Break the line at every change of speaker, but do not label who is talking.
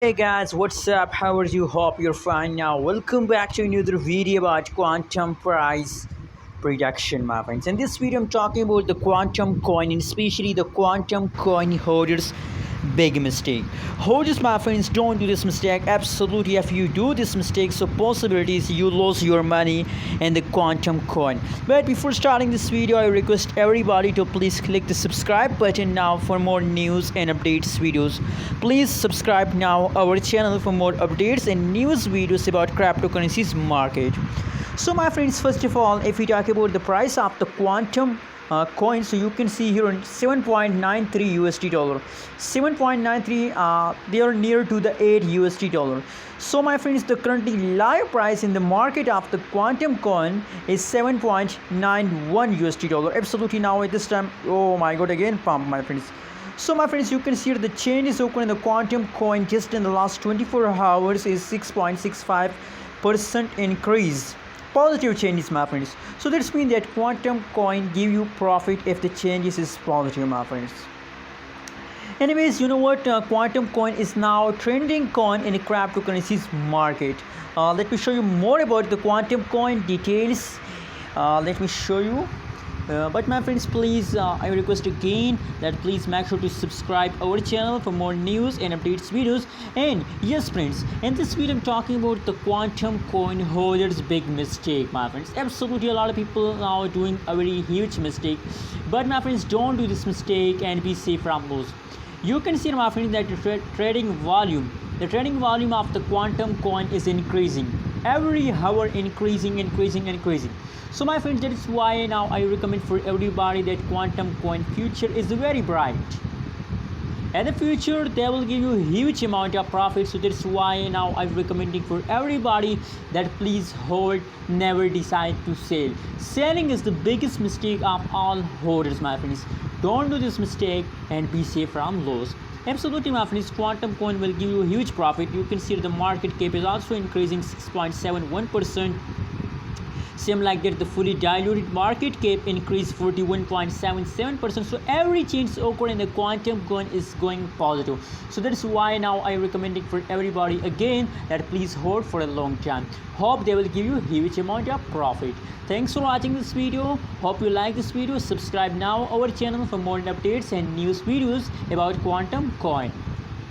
Hey guys, what's up? How are you? Hope you're fine now. Welcome back to another video about quantum price prediction, my friends. In this video, I'm talking about the quantum coin and especially the quantum coin holders. Big mistake. Holders, my friends, don't do this mistake. Absolutely, if you do this mistake, so possibilities you lose your money in the quantum coin. But before starting this video, I request everybody to please click the subscribe button now for more news and updates videos. Please subscribe now our channel for more updates and news videos about cryptocurrencies market. So my friends, first of all, if we talk about the price of the quantum coin, so you can see here on 7.93 USD dollar, 7.93, they are near to the 8 USD dollar. So my friends, the currently live price in the market of the quantum coin is 7.91 USD dollar. Absolutely, now at this time, oh my god, again pump, my friends. So my friends, you can see the changes occurring in the quantum coin just in the last 24 hours is 6.65% increase. Positive changes, my friends. So that's mean that quantum coin give you profit if the changes is positive, my friends. Anyways, you know what, quantum coin is now trending coin in the cryptocurrencies market. Let me show you more about the quantum coin details. Let me show you. But my friends, please, I request again that please make sure to subscribe our channel for more news and updates videos. And yes friends, in this video I'm talking about the quantum coin holders big mistake, my friends. Absolutely, a lot of people now are doing a very huge mistake, but my friends, don't do this mistake and be safe from those. You can see, my friends, that the trading volume of the quantum coin is increasing every hour, increasing. So my friends, that is why now I recommend for everybody that quantum coin future is very bright. In the future they will give you a huge amount of profit. So that's why now I'm recommending for everybody that please hold, never decide to sell. Selling is the biggest mistake of all holders, my friends. Don't do this mistake and be safe from loss. Absolutely, my friends, quantum coin will give you a huge profit. You can see the market cap is also increasing 6.71%. Same like that, the fully diluted market cap increased 41.77%. So every change occur in the quantum coin is going positive. So that's why now I recommending for everybody again that please hold for a long time. Hope they will give you a huge amount of profit. Thanks for watching this video. Hope you like this video. Subscribe now our channel for more updates and news videos about quantum coin.